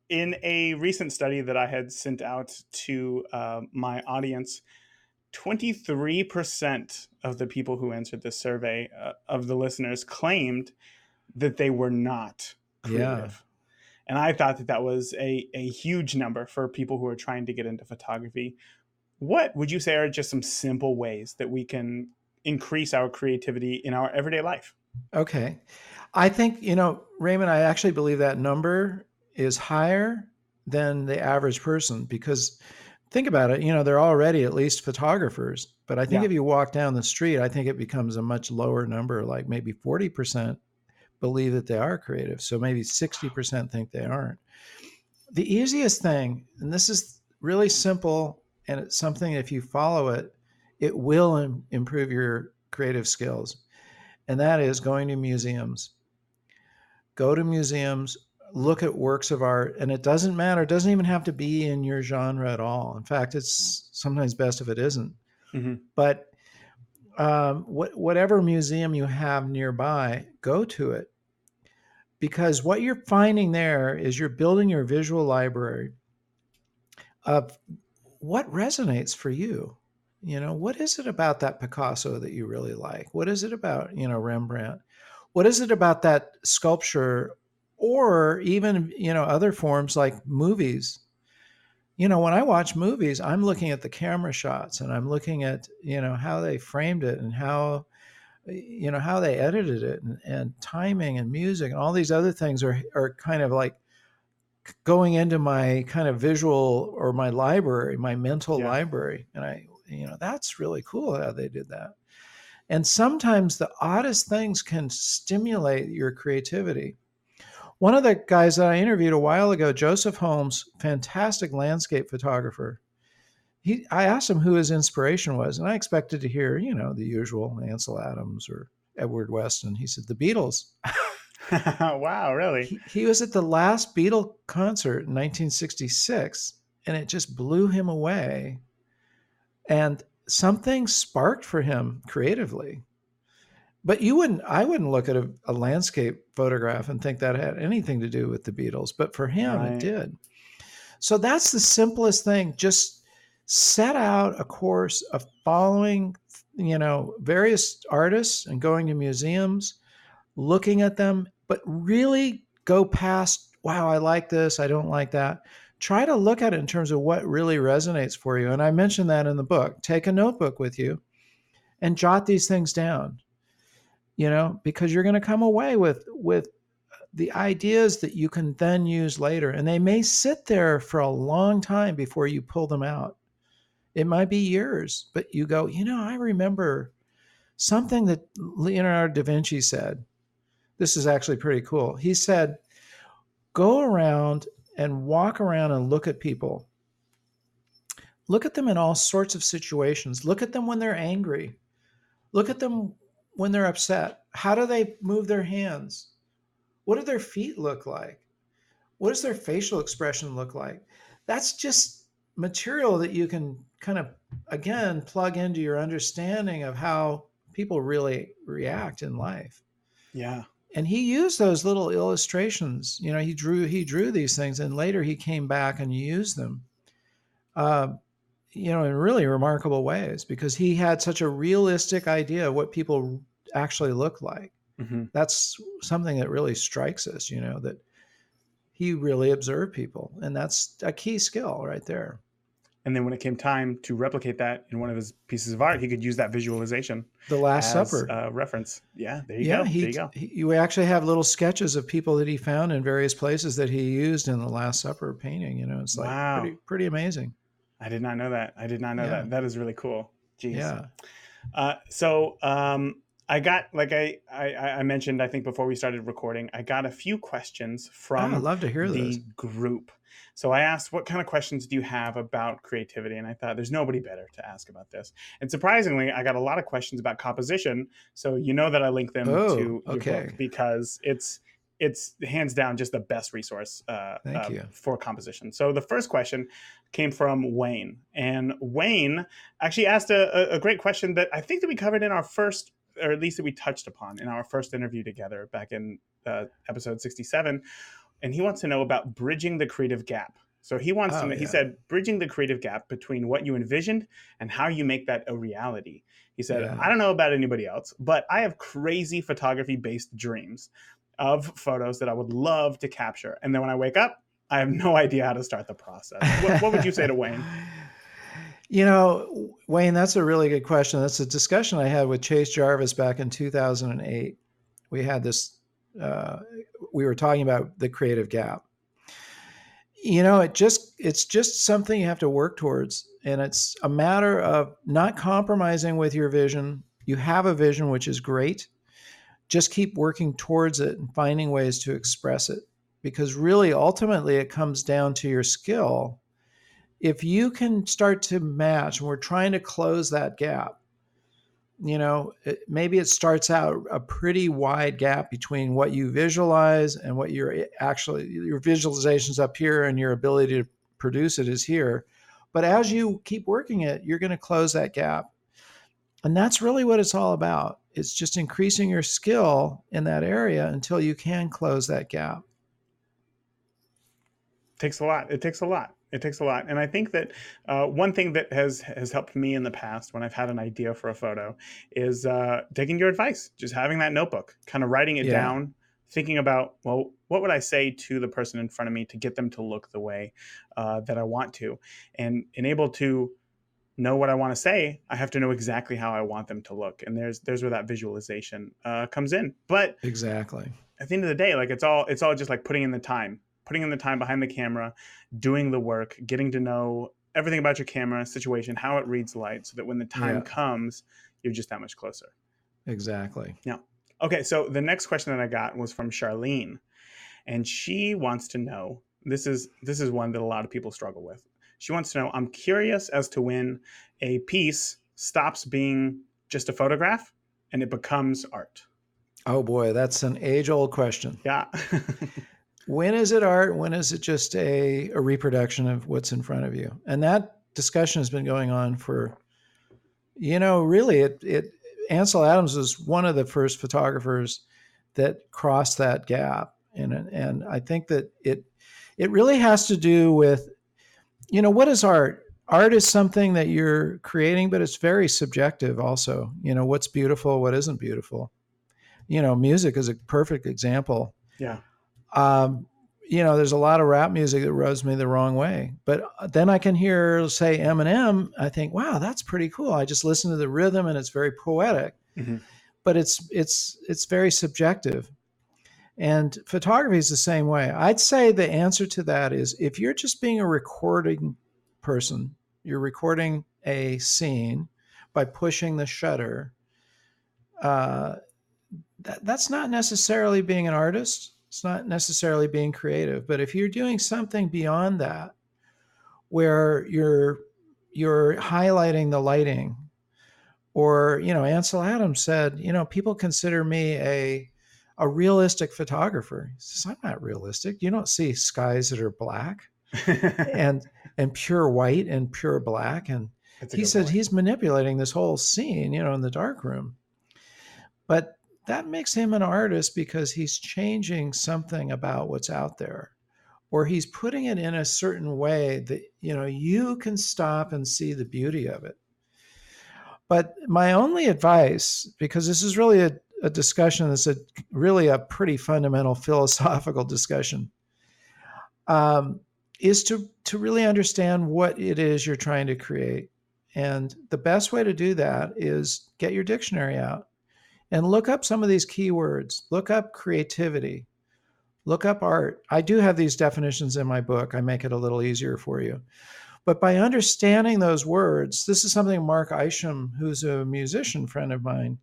In a recent study that I had sent out to my audience, 23% of the people who answered this survey of the listeners claimed that they were not creative. And I thought that was a huge number for people who are trying to get into photography. What would you say are just some simple ways that we can increase our creativity in our everyday life? Okay. I think, Raymond, I actually believe that number is higher than the average person, because think about it, they're already at least photographers. But I think if you walk down the street, I think it becomes a much lower number, like maybe 40% believe that they are creative. So maybe 60% think they aren't. The easiest thing, and this is really simple, and it's something, if you follow it, it will improve your creative skills. And that is going to museums. Go to museums, look at works of art, and it doesn't matter. It doesn't even have to be in your genre at all. In fact, it's sometimes best if it isn't. Mm-hmm. But whatever museum you have nearby, go to it. Because what you're finding there is you're building your visual library of what resonates for you. What is it about that Picasso that you really like? What is it about, Rembrandt? What is it about that sculpture, or even, other forms like movies? When I watch movies, I'm looking at the camera shots, and I'm looking at, how they framed it, and how they edited it, and timing and music and all these other things are kind of like going into my kind of visual, or my library, my mental library. And that's really cool how they did that. And sometimes the oddest things can stimulate your creativity. One of the guys that I interviewed a while ago, Joseph Holmes, fantastic landscape photographer. I asked him who his inspiration was, and I expected to hear, the usual Ansel Adams or Edward Weston. He said, the Beatles. Wow, really? He was at the last Beatle concert in 1966, and it just blew him away. And something sparked for him creatively. But I wouldn't look at a landscape photograph and think that had anything to do with the Beatles, but for him, It did. So that's the simplest thing. Just set out a course of following, various artists and going to museums, looking at them, but really go past, wow, I like this, I don't like that. Try to look at it in terms of what really resonates for you. And I mentioned that in the book. Take a notebook with you and jot these things down, because you're going to come away with the ideas that you can then use later. And they may sit there for a long time before you pull them out. It might be years, but you go, I remember something that Leonardo da Vinci said. This is actually pretty cool. He said, go around and walk around and look at people. Look at them in all sorts of situations. Look at them when they're angry. Look at them when they're upset. How do they move their hands? What do their feet look like? What does their facial expression look like? That's just material that you can kind of, again, plug into your understanding of how people really react in life. Yeah. And he used those little illustrations. He drew these things, and later he came back and used them, in really remarkable ways, because he had such a realistic idea of what people actually look like. Mm-hmm. That's something that really strikes us, that he really observed people, and that's a key skill right there. And then when it came time to replicate that in one of his pieces of art, he could use that visualization. The Last as Supper. a reference. Yeah, there you go. There you go. You actually have little sketches of people that he found in various places that he used in the Last Supper painting. It's like wow. pretty amazing. I did not know that. That. That is really cool. Jeez. Yeah. I got, like I mentioned, I think before we started recording, I got a few questions from I'd love to hear the those. group. So I asked, what kind of questions do you have about creativity? And I thought there's nobody better to ask about this. And surprisingly, I got a lot of questions about composition. So that I link them to your book, because it's hands down just the best resource Thank you. for composition. So the first question came from Wayne. And Wayne actually asked a great question that I think that we covered in our first, or at least that we touched upon in our first interview together back in episode 67. And he wants to know about bridging the creative gap. So he wants to know, he said, bridging the creative gap between what you envisioned and how you make that a reality. He said, I don't know about anybody else, but I have crazy photography-based dreams of photos that I would love to capture. And then when I wake up, I have no idea how to start the process. What would you say to Wayne? Wayne, that's a really good question. That's a discussion I had with Chase Jarvis back in 2008. We had this, we were talking about the creative gap. It's just something you have to work towards. And it's a matter of not compromising with your vision. You have a vision, which is great. Just keep working towards it and finding ways to express it. Because really, ultimately, it comes down to your skill. If you can start to match, and we're trying to close that gap, maybe it starts out a pretty wide gap between what you visualize and what your visualization's up here and your ability to produce it is here. But as you keep working it, you're going to close that gap. And that's really what it's all about. It's just increasing your skill in that area until you can close that gap. It takes a lot. And I think that one thing that has helped me in the past when I've had an idea for a photo is taking your advice, just having that notebook, kind of writing it down, thinking about, well, what would I say to the person in front of me to get them to look the way that I want to, and able to know what I want to say, I have to know exactly how I want them to look. And there's where that visualization comes in. But exactly, at the end of the day, like it's all just like putting in the time behind the camera, doing the work, getting to know everything about your camera situation, how it reads light, so that when the time comes, you're just that much closer. Exactly. Yeah. Okay. So the next question that I got was from Charlene, and she wants to know, this is one that a lot of people struggle with. She wants to know, I'm curious as to when a piece stops being just a photograph and it becomes art. Oh boy, that's an age-old question. Yeah. When is it art? When is it just a reproduction of what's in front of you? And that discussion has been going on for, really, Ansel Adams was one of the first photographers that crossed that gap. And I think that it really has to do with what is art? Art is something that you're creating, but it's very subjective also. What's beautiful, what isn't beautiful. Music is a perfect example. Yeah. Um, there's a lot of rap music that rubs me the wrong way, but then I can hear, say, Eminem. I think, wow, that's pretty cool. I just listen to the rhythm and it's very poetic, Hmm. but it's very subjective. And photography is the same way. I'd say the answer to that is if you're just being a recording person, you're recording a scene by pushing the shutter. Uh, that's not necessarily being an artist. It's not necessarily being creative. But if you're doing something beyond that, where you're highlighting the lighting, or Ansel Adams said, people consider me a realistic photographer. He says, I'm not realistic. You don't see skies that are black and pure white and pure black. And That's a he good said point. he's manipulating this whole scene, in the darkroom. But that makes him an artist because he's changing something about what's out there, or he's putting it in a certain way that you can stop and see the beauty of it. But my only advice, because this is really a discussion that's really a pretty fundamental philosophical discussion, um, is to really understand what it is you're trying to create. And the best way to do that is get your dictionary out and look up some of these keywords. Look up creativity. Look up art. I do have these definitions in my book. I make it a little easier for you. But by understanding those words, this is something Mark Isham, who's a musician friend of mine,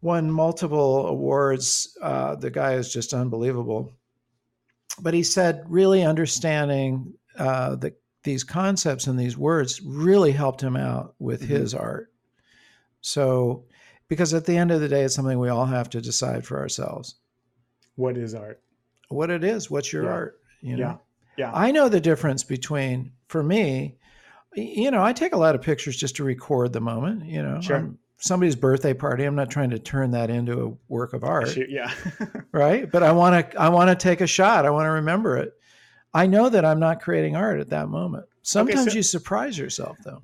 won multiple awards. The guy is just unbelievable. But he said really understanding these concepts and these words really helped him out with Hmm. his art. So, because at the end of the day, it's something we all have to decide for ourselves. What is art? What it is, what's your Yeah. art, Yeah. Yeah. I know the difference between, for me, I take a lot of pictures just to record the moment. Sure. Somebody's birthday party. I'm not trying to turn that into a work of art, Yeah. right? But I want to take a shot. I want to remember it. I know that I'm not creating art at that moment. Okay. So Sometimes you surprise yourself, though.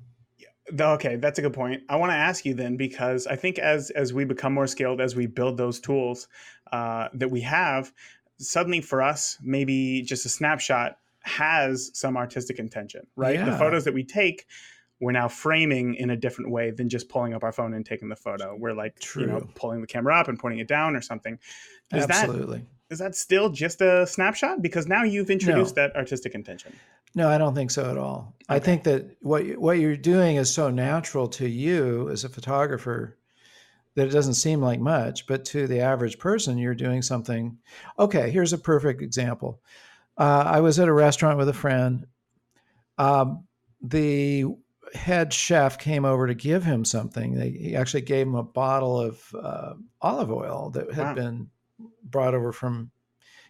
okay, that's a good point. I want to ask you then, because I think as we become more skilled, as we build those tools that we have, suddenly for us, maybe just a snapshot has some artistic intention, right? The Yeah, photos that we take, we're now framing in a different way than just pulling up our phone and taking the photo. We're like, true. pulling the camera up and pointing it down or something. Is that Absolutely. is that still just a snapshot? Because now you've introduced No, that artistic intention. no, I don't think so at all. I Okay. think that what you're doing is so natural to you as a photographer that it doesn't seem like much, but to the average person, you're doing something. Okay, here's a perfect example. I was at a restaurant with a friend. Um, the head chef came over to give him something. He actually gave him a bottle of olive oil that had Wow. been brought over from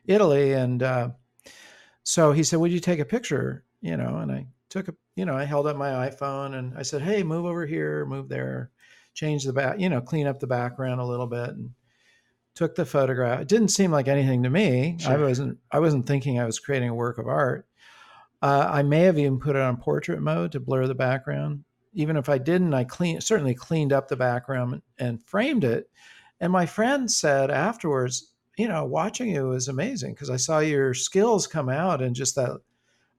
Italy. And so he said, "Would you take a picture?" And I took I held up my iPhone and I said, "Hey, move over here, move there, change the back, clean up the background a little bit." And took the photograph. It didn't seem like anything to me. I Sure. wasn't I wasn't thinking I was creating a work of art. I may have even put it on portrait mode to blur the background. Even if I didn't, I certainly cleaned up the background and framed it. And my friend said afterwards, watching you was amazing because I saw your skills come out in just that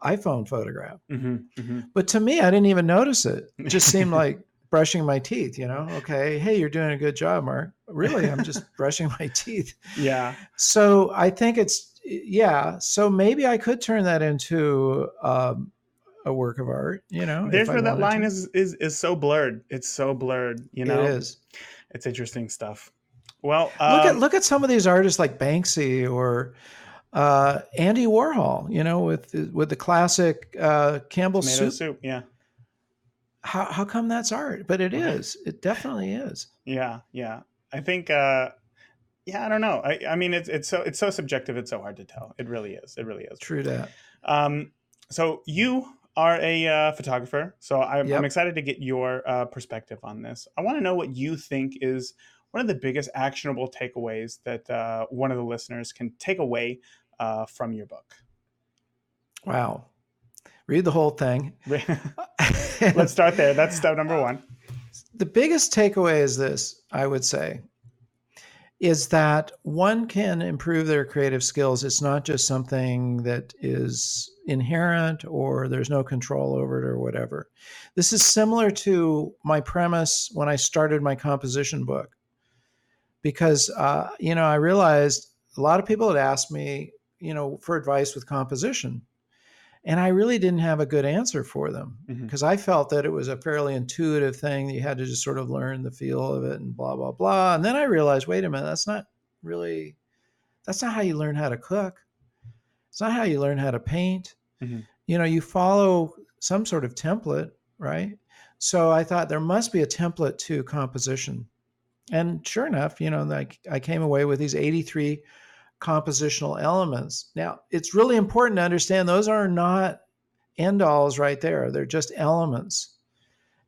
iPhone photograph. Hmm. Hmm. But to me, I didn't even notice it. It just seemed like brushing my teeth, Okay, hey, you're doing a good job, Mark. Really, I'm just brushing my teeth. Yeah. So I think yeah. So maybe I could turn that into a work of art, if There's I where that wanted line to. is so blurred. It's so blurred. It is. It's interesting stuff. Well, Look at some of these artists like Banksy or Andy Warhol, with the classic Campbell's tomato soup. soup. Yeah. How come that's art? But it is. It definitely is. Yeah. Yeah. I think. Yeah. I don't know. I mean, it's so subjective. It's so hard to tell. It really is. It really is. True that. Um, so you are a photographer. So I'm Yep. excited to get your perspective on this. I want to know what you think is one of the biggest actionable takeaways that one of the listeners can take away from your book. Wow. Read the whole thing. Let's start there. That's step number one. The biggest takeaway is this, I would say, is that one can improve their creative skills. It's not just something that is inherent or there's no control over it or whatever. This is similar to my premise when I started my composition book, because, I realized a lot of people had asked me, for advice with composition. And I really didn't have a good answer for them because I felt that it was a fairly intuitive thing. You had to just sort of learn the feel of it and blah, blah, blah. And then I realized, wait a minute, that's not how you learn how to cook. It's not how you learn how to paint. You follow some sort of template, right? So I thought there must be a template to composition. And sure enough, like I came away with these 83 compositional elements. Now, it's really important to understand those are not end alls right there. They're just elements.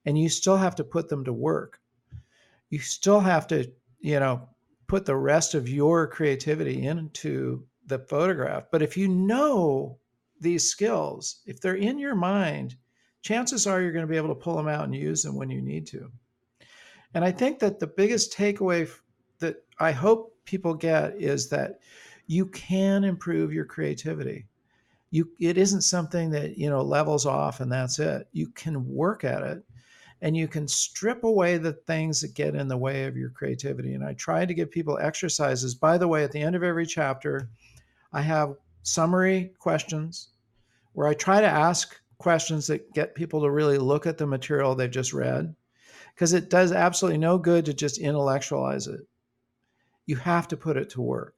And you still have to put them to work. You still have to, put the rest of your creativity into the photograph. But if you know these skills, if they're in your mind, chances are you're going to be able to pull them out and use them when you need to. And I think that the biggest takeaway that I hope people get is that you can improve your creativity. It isn't something that, levels off and that's it. You can work at it and you can strip away the things that get in the way of your creativity. And I try to give people exercises. By the way, at the end of every chapter, I have summary questions where I try to ask questions that get people to really look at the material they've just read, because it does absolutely no good to just intellectualize it. You have to put it to work.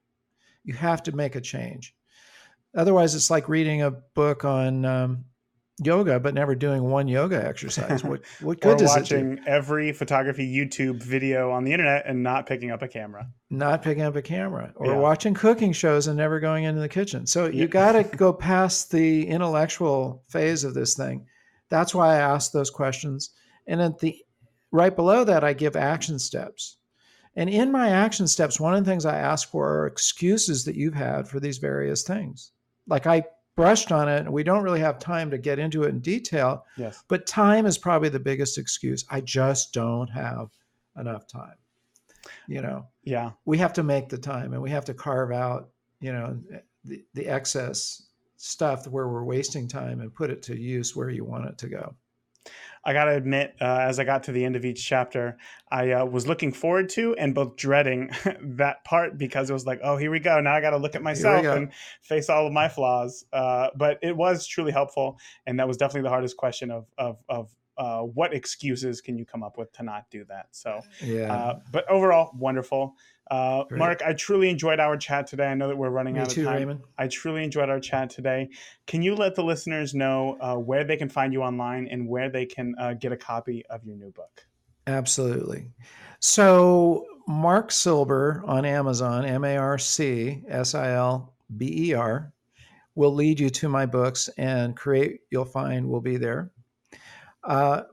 You have to make a change. Otherwise, it's like reading a book on yoga, but never doing one yoga exercise. What good does it do? Or watching every photography YouTube video on the internet and not picking up a camera. Not picking up a camera. Or watching cooking shows and never going into the kitchen. So you got to go past the intellectual phase of this thing. That's why I ask those questions. And right below that, I give action steps. And in my action steps, one of the things I ask for are excuses that you've had for these various things. Like I brushed on it, and we don't really have time to get into it in detail. Yes. But time is probably the biggest excuse. I just don't have enough time. Yeah. We have to make the time, and we have to carve out, the excess stuff where we're wasting time and put it to use where you want it to go. I got to admit, as I got to the end of each chapter, I was looking forward to and both dreading that part, because it was like, oh, here we go. Now I got to look at myself and face all of my flaws. But it was truly helpful. And that was definitely the hardest question of what excuses can you come up with to not do that? So, but overall, wonderful. Marc, I truly enjoyed our chat today. I know that we're running out of time. Raymond. I truly enjoyed our chat today. Can you let the listeners know where they can find you online and where they can get a copy of your new book? Absolutely. So Marc Silber on Amazon, MarCsilber, will lead you to my books, and Create, you'll find, will be there. Or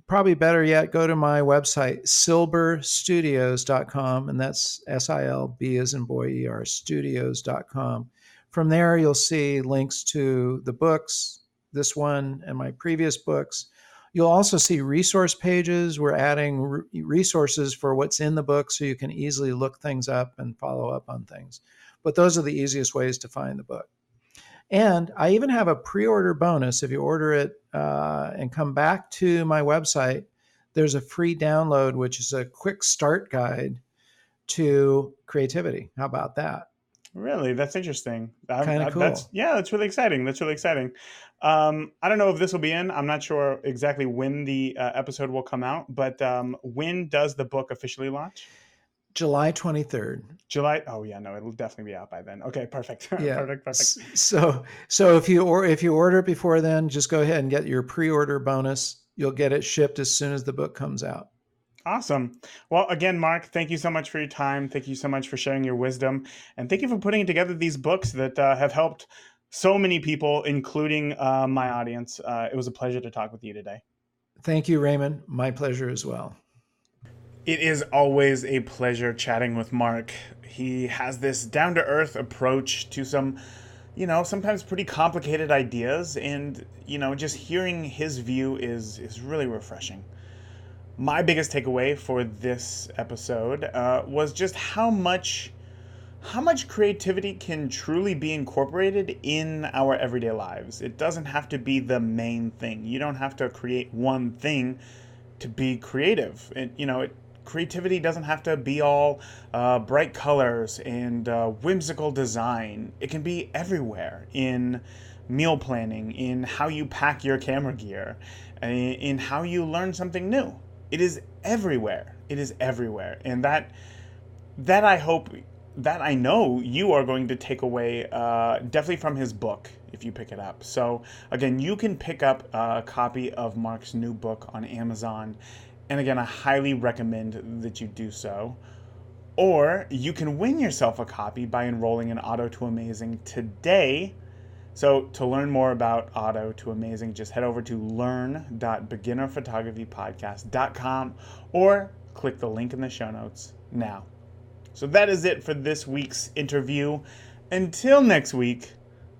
probably better yet, go to my website, silberstudios.com, and that's SILB as in boy, ER, studios.com. From there, you'll see links to the books, this one and my previous books. You'll also see resource pages. We're adding resources for what's in the book so you can easily look things up and follow up on things. But those are the easiest ways to find the book. And I even have a pre-order bonus. If you order it and come back to my website, there's a free download, which is a quick start guide to creativity. How about that? Really? That's interesting. Kind of cool. That's really exciting. I don't know if this will be in. I'm not sure exactly when the episode will come out, but when does the book officially launch? July 23rd. July. Oh yeah, no, it'll definitely be out by then. Okay, perfect. Yeah. perfect. So if you order it before then, just go ahead and get your pre-order bonus. You'll get it shipped as soon as the book comes out. Awesome. Well, again, Marc, thank you so much for your time. Thank you so much for sharing your wisdom, and thank you for putting together these books that have helped so many people, including my audience. It was a pleasure to talk with you today. Thank you, Raymond. My pleasure as well. It is always a pleasure chatting with Marc. He has this down-to-earth approach to some sometimes pretty complicated ideas, and, just hearing his view is really refreshing. My biggest takeaway for this episode was just how much creativity can truly be incorporated in our everyday lives. It doesn't have to be the main thing. You don't have to create one thing to be creative. Creativity doesn't have to be all bright colors and whimsical design. It can be everywhere, in meal planning, in how you pack your camera gear, in how you learn something new. It is everywhere. It is everywhere. And that I know you are going to take away definitely from his book if you pick it up. So again, you can pick up a copy of Marc's new book on Amazon. And again, I highly recommend that you do so. Or you can win yourself a copy by enrolling in Auto to Amazing today. So to learn more about Auto to Amazing, just head over to learn.beginnerphotographypodcast.com or click the link in the show notes now. So that is it for this week's interview. Until next week,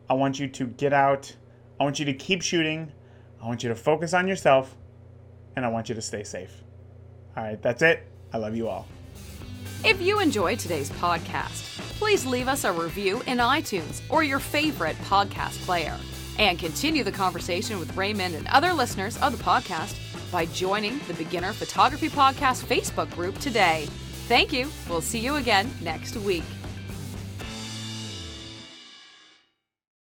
I want you to get out. I want you to keep shooting. I want you to focus on yourself. And I want you to stay safe. All right, that's it. I love you all. If you enjoyed today's podcast, please leave us a review in iTunes or your favorite podcast player. And continue the conversation with Raymond and other listeners of the podcast by joining the Beginner Photography Podcast Facebook group today. Thank you. We'll see you again next week.